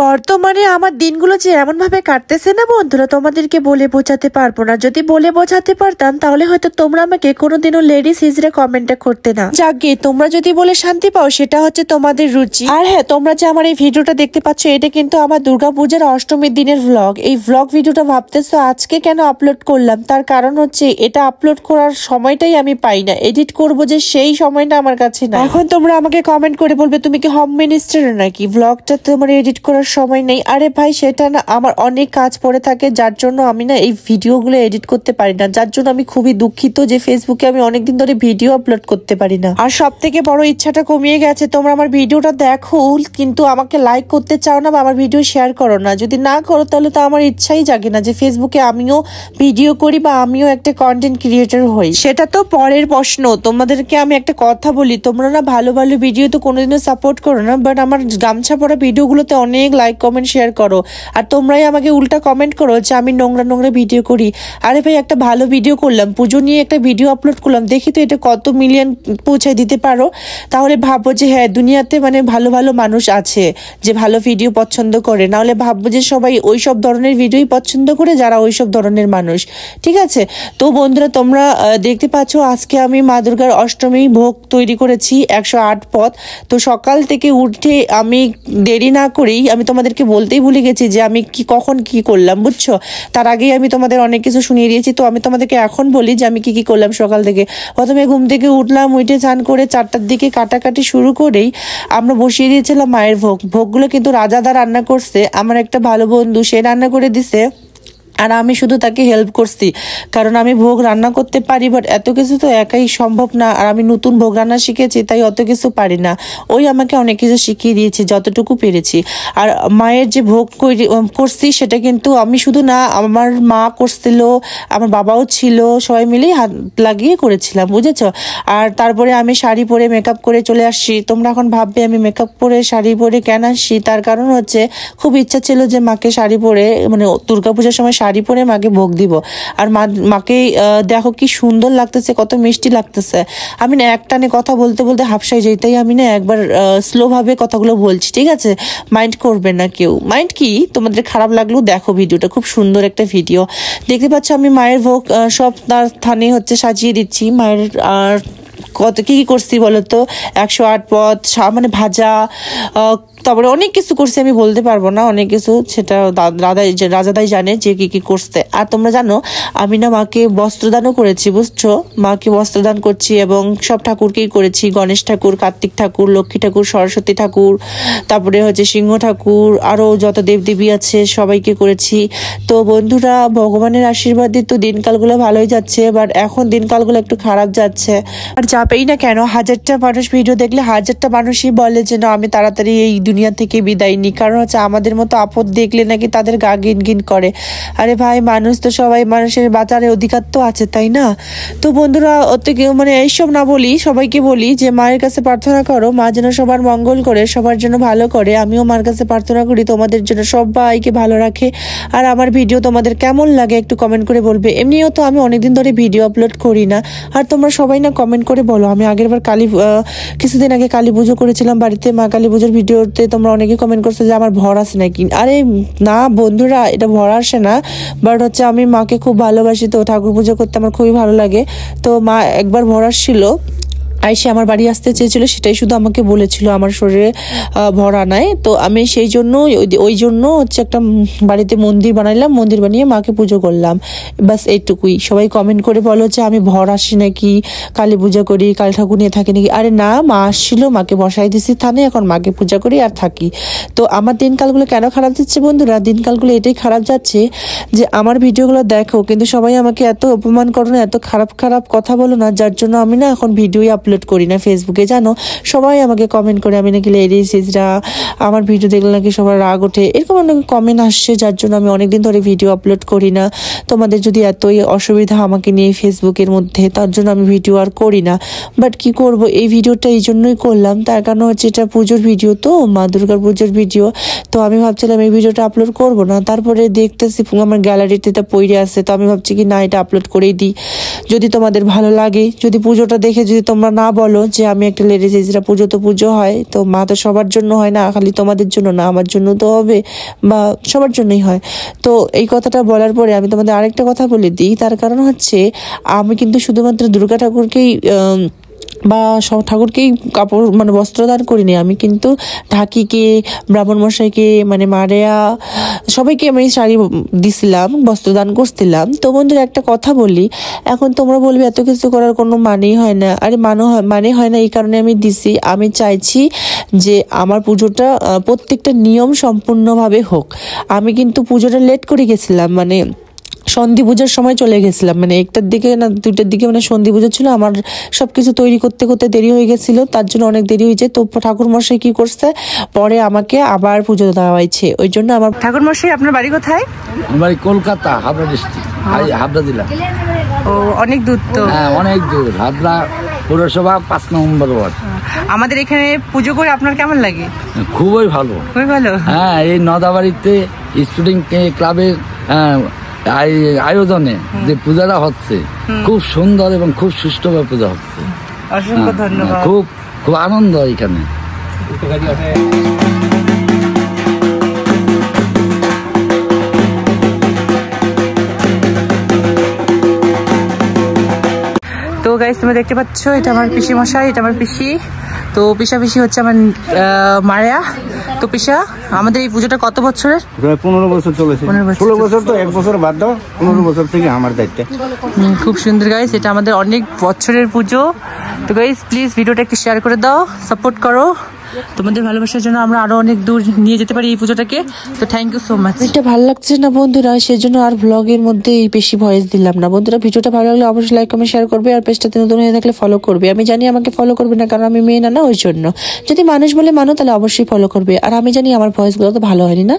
বর্তমানে আমার দিনগুলো যে এমন ভাবে কাটতেছে না বন্ধুরা, তোমাদেরকে বলে বোঝাতে পারবো না। যদি বলে বোঝাতে পারতাম তাহলে হয়তো তোমরা আমাকে কোনোদিনও লেডিস হিজড়ে কমেন্টটা করতে না। যাকে তোমরা যদি বলে শান্তি পাও সেটা হচ্ছে তোমাদের রুচি। আর হ্যাঁ, তোমরা যে আমার এই ভিডিওটা দেখতে পাচ্ছ এটা কিন্তু আমার দুর্গাপূজার অষ্টমীর দিনের ভ্লগ। এই ভ্লগ ভিডিওটা ভাবতেছো আজকে কেন আপলোড করলাম, তার কারণ হচ্ছে এটা আপলোড করার সময়টাই আমি পাই না, এডিট করব যে সেই সময়টা আমার কাছে না। এখন তোমরা আমাকে কমেন্ট করে বলবে তুমি কি হোম মিনিস্টার নাকি, ভ্লগটা তোমার এডিট করার সময় নেই। আরে ভাই, সেটা না, আমার অনেক কাজ পড়ে থাকে যার জন্য আমি না এই ভিডিওগুলো এডিট করতে পারি না, যার জন্য আমি খুবই দুঃখিত যে ফেসবুকে আমি অনেকদিন ধরে ভিডিও আপলোড করতে পারি না। আর সব থেকে বড় ইচ্ছাটা কমিয়ে গেছে, তোমরা আমার ভিডিওটা দেখো কিন্তু আমাকে লাইক করতে চাও না বা আমার ভিডিও শেয়ার করো না। যদি না করো তাহলে তো আমার ইচ্ছাই জাগে না যে ফেসবুকে আমিও ভিডিও করি বা আমিও একটা কন্টেন্ট ক্রিয়েটর হই। সেটা তো পরের প্রশ্ন। তোমাদেরকে আমি একটা কথা বলি, তোমরা না ভালো ভালো ভিডিও তো কোনোদিনও সাপোর্ট করো না, বাট আমার গামছা পরা ভিডিওগুলোতে অনেক লাইক কমেন্ট শেয়ার করো। আর তোমরাই আমাকে উল্টা কমেন্ট করো যে আমি নোংরা নোংরা ভিডিও করি। আরে ভাই, একটা ভালো ভিডিও করলাম, পুজো নিয়ে একটা ভিডিও আপলোড করলাম, দেখি তো এটা কত মিলিয়ন পৌঁছায় দিতে পারো। তাহলে ভাববো যে হ্যাঁ, দুনিয়াতে মানে ভালো ভালো মানুষ আছে যে ভালো ভিডিও পছন্দ করে। নাহলে ভাববো যে সবাই ওই সব ধরনের ভিডিওই পছন্দ করে যারা ওই সব ধরনের মানুষ। ঠিক আছে, তো বন্ধুরা তোমরা দেখতে পাচ্ছ আজকে আমি মা দুর্গার অষ্টমী ভোগ তৈরি করেছি 108 পদ। তো সকাল থেকে উঠে আমি দেরি না করেই আমি তোমাদেরকে বলতেই ভুলে গেছি যে আমি কখন কি করলাম, বুঝছো। তার আগেই আমি তোমাদের অনেক কিছু শুনিয়ে দিয়েছি। তো আমি তোমাদেরকে এখন বলি যে আমি কি করলাম সকাল থেকে। প্রথমে ঘুম থেকে উঠলাম, উঠে চান করে 4টার দিকে কাটাকাটি শুরু করেই আমরা বসিয়ে দিয়েছিলাম মায়ের ভোগ। ভোগগুলো কিন্তু রাজাদা রান্না করছে, আমার একটা ভালো বন্ধু, সে রান্না করে দিছে। আর আমি শুধু তাকে হেল্প করছি, কারণ আমি ভোগ রান্না করতে পারি বাট এত কিছু তো একাই সম্ভব না। আর আমি নতুন ভোগ রান্না শিখেছি, তাই অত কিছু পারি না। ওই আমাকে অনেক কিছু শিখিয়ে দিয়েছি যতটুকু পেরেছি। আর মায়ের যে ভোগ করছি সেটা কিন্তু আমি শুধু না, আমার মা করছিল, আমার বাবাও ছিল, সবাই মিলেই হাত লাগিয়ে করেছিলাম, বুঝেছো। আর তারপরে আমি শাড়ি পরে মেকআপ করে চলে আসছি। তোমরা এখন ভাববে আমি মেকআপ পরে শাড়ি পরে কেন আসছি, তার কারণ হচ্ছে খুব ইচ্ছা ছিল যে মাকে শাড়ি পরে, মানে দুর্গাপূজার সময় শাড়ি পরে মাকে ভোগ দিব। আর মাকে দেখো কি সুন্দর লাগতেছে, কত মিষ্টি লাগতেছে। আমি না একটানে কথা বলতে বলতে হাফসাই যাই, তাই আমি না একবার স্লো ভাবে কথাগুলো বলছি, ঠিক আছে, মাইন্ড করবে না কেউ। মাইন্ড কি, তোমাদের খারাপ লাগলেও দেখো ভিডিওটা, খুব সুন্দর একটা ভিডিও। দেখতে পাচ্ছ আমি মায়ের ভোগ সব তার স্থানে হচ্ছে সাজিয়ে দিচ্ছি। মায়ের আর কত কি করছি বলতো, 108 পদ, মানে ভাজা, তারপরে অনেক কিছু করছি, আমি বলতে পারবো না অনেক কিছু, সেটা রাজাদাই জানে যে কি করছে। আর তোমরা জানো আমি না মাকে বস্ত্রদানও করেছি, বুঝছো। মাকে বস্ত্রদান করছি এবং সব ঠাকুরকেই করেছি, গণেশ ঠাকুর, কার্তিক ঠাকুর, লক্ষ্মী ঠাকুর, সরস্বতী ঠাকুর, তারপরে হচ্ছে সিংহ ঠাকুর, আরো যত দেবদেবী আছে সবাইকে করেছি। তো বন্ধুরা, ভগবানের আশীর্বাদে তো দিনকালগুলো ভালোই যাচ্ছে, বাট এখন দিনকালগুলো একটু খারাপ যাচ্ছে। আর যাবেই না কেন, 1000টা মানুষ ভিডিও দেখলে 1000টা মানুষই বলে যে না আমি তাড়াতাড়ি এই দুনিয়া থেকে বিদায় নিই, কারণ হচ্ছে আমাদের মতো আপদ দেখলে নাকি তাদের গা গিন গিন করে। আরে ভাই, মানুষ তো সবাই, মানুষের বাঁচার অধিকার তো আছে, তাই না। তো বন্ধুরা, মানে এইসব না বলি, সবাইকে বলি যে মায়ের কাছে প্রার্থনা করো, মা যেন সবার মঙ্গল করে, সবার জন্য ভালো করে। আমিও মার কাছে প্রার্থনা করি তোমাদের জন্য সবাইকে ভালো রাখে। আর আমার ভিডিও তোমাদের কেমন লাগে একটু কমেন্ট করে বলবে। এমনিও তো আমি অনেকদিন ধরে ভিডিও আপলোড করি না, আর তোমরা সবাই না কমেন্ট করে বলো। আমি আগের বার কিছুদিন আগে কালী পুজো করেছিলাম বাড়িতে, মা কালী পুজোর ভিডিওতে তোমরা অনেকে কমেন্ট করছো যে আমার ভর আসে নাকি। আরে না বন্ধুরা, এটা ভর আসে না, বাট হচ্ছে আমি মাকে খুব ভালোবাসি, তো ঠাকুর পুজো করতে আমার খুবই ভালো লাগে। তো মা একবার ভর আসছিল, আইসে আমার বাড়ি আসতে চেয়েছিল, সেটাই শুধু আমাকে বলেছিল আমার শরীরে ভর আনায়। তো আমি সেই জন্য ওই জন্য হচ্ছে একটা বাড়িতে মন্দির বানাইলাম, মন্দির বানিয়ে মাকে পুজো করলাম, বাস এইটুকুই। সবাই কমেন্ট করে বলো যে আমি ভর আসি নাকি, কালী পূজা করি, কালী ঠাকুর নিয়ে থাকি নাকি। আরে না, মা আসছিল, মাকে বসাই দিছি থানে, এখন মাকে পূজা করি আর থাকি। তো আমার দিনকালগুলো কেন খারাপ যাচ্ছে বন্ধুরা, দিনকালগুলো এটাই খারাপ যাচ্ছে যে আমার ভিডিওগুলো দেখো কিন্তু সবাই আমাকে এত অপমান করো না, এত খারাপ খারাপ কথা বলো না, যার জন্য আমি না এখন ভিডিওই আপলোড করি না ফেসবুকে। জানো সবাই আমাকে কমেন্ট করে আমি নাকি লেডিস হিজড়া, আমার ভিডিও দেখলে নাকি সবার রাগ ওঠে, এরকম অনেক কমেন্ট আসছে, যার জন্য আমি অনেকদিন ধরে ভিডিও আপলোড করি না। তোমাদের যদি এতই অসুবিধা আমাকে নিয়ে ফেসবুকের মধ্যে, তার জন্য আমি ভিডিও আর করি না। বাট কি করব, এই ভিডিওটা এই জন্যই করলাম, তার কারণ হচ্ছে এটা পুজোর ভিডিও, তো মা দুর্গার পুজোর ভিডিও। তো আমি ভাবছিলাম এই ভিডিওটা আপলোড করব না, তারপরে দেখতেছি আমার গ্যালারিতে এটা পড়ে আছে, তো আমি ভাবছি কি না এটা আপলোড করেই দিই, যদি তোমাদের ভালো লাগে। যদি পুজোটা দেখে যদি তোমরা না মা বলো যে আমি একটা লেডিস হিজড়া, পুজো তো পুজো হয়, তো মা তো সবার জন্য হয় না, খালি তোমাদের জন্য না, আমার জন্য তো হবে বা সবার জন্যই হয়। তো এই কথাটা বলার পরে আমি তোমাদের আরেকটা কথা বলে দিই, তার কারণ হচ্ছে আমি কিন্তু শুধুমাত্র দুর্গা ঠাকুরকেই বা সব ঠাকুরকেই কাপড় মানে বস্ত্রদান করিনি, আমি কিন্তু ঢাকিকে, ব্রাহ্মণ মশাইকে, মানে মারেয়া, সবাইকে আমি শাড়ি দিছিলাম, বস্ত্রদান করছিলাম। তো বন্ধুরা একটা কথা বলি, এখন তোমরা বলবে এত কিছু করার কোনো মানেই হয় না। আরে মানে হয় না এই কারণে আমি দিছি, আমি চাইছি যে আমার পুজোটা প্রত্যেকটা নিয়ম সম্পূর্ণভাবে হোক। আমি কিন্তু পুজোটা লেট করে গেছিলাম, মানে সন্ধি পুজোর সময় চলে গেছিলাম, মানে 1টার দিকে না 2টার দিকে, মানে সন্ধি পুজো ছিল, আমার সবকিছু তৈরি করতে করতে দেরি হয়ে গেছিল, তার জন্য অনেক দেরি হয়েছে। তো ঠাকুর মশাই কি করছে, পরে আমাকে আবার পুজো দেওয়া হয়েছে, ওই জন্য আমার ঠাকুর মশাই। আপনার বাড়ি কোথায়? বাড়ি কলকাতা, হাবড়া ডিস্ট্রিক্ট, হাবড়া জেলা। ও অনেক দূর তো। হ্যাঁ অনেক দূর, হাবড়া পৌরসভা 5 নম্বর ওয়ার্ড। আমাদের এখানে পুজো করে আপনার কেমন লাগে? খুবই ভালো, খুবই ভালো। হ্যাঁ এই নদাবাড়িতে স্টুডেন্ট ক্লাবের আয়োজনে যে পূজাটা হচ্ছে খুব সুন্দর এবং খুব সুষ্ঠুভাবে পূজা হচ্ছে। অসংখ্য ধন্যবাদ। খুব খুব আনন্দ এখানে। তো গাইস তোমরা দেখতে পাচ্ছ, এটা আমার পিসি মশাই, এটা আমার পিসি। তো পিসি হচ্ছে আমার মায়া। তো পিসা, আমাদের এই পুজোটা কত বছরের? 15 বছর চলেছে। 16 বছর, তো 1 বছর বাদ দাও, 15 বছর থেকে আমার দায়িত্ব। খুব সুন্দর গাইস, এটা আমাদের অনেক বছরের পুজো। তো গাইস প্লিজ ভিডিওটা একটু শেয়ার করে দাও, সাপোর্ট করো। তোমাদের ভালোবাসার জন্য আমরা আরো অনেক দূর নিয়ে যেতে পারি এই পুজোটাকে। তো থ্যাংক ইউ সো মাচ। এটা ভালো লাগছে না বন্ধুরা, সেজন্য আর ব্লগের মধ্যে বেশি ভয়েস দিলাম না। বন্ধুরা ভিডিওটা ভালো লাগলে অবশ্যই লাইক কমেন্ট শেয়ার করবে, আর পেজটাতে নতুন হয়ে থাকলে ফলো করবে। আমি জানি আমাকে ফলো করবে না, কারণ আমি মেয়ে না, ওই জন্য। যদি মানুষ বলে মানো তাহলে অবশ্যই ফলো করবে, আর আমি জানি আমার ভয়েসগুলো তো ভালো হয়নি না।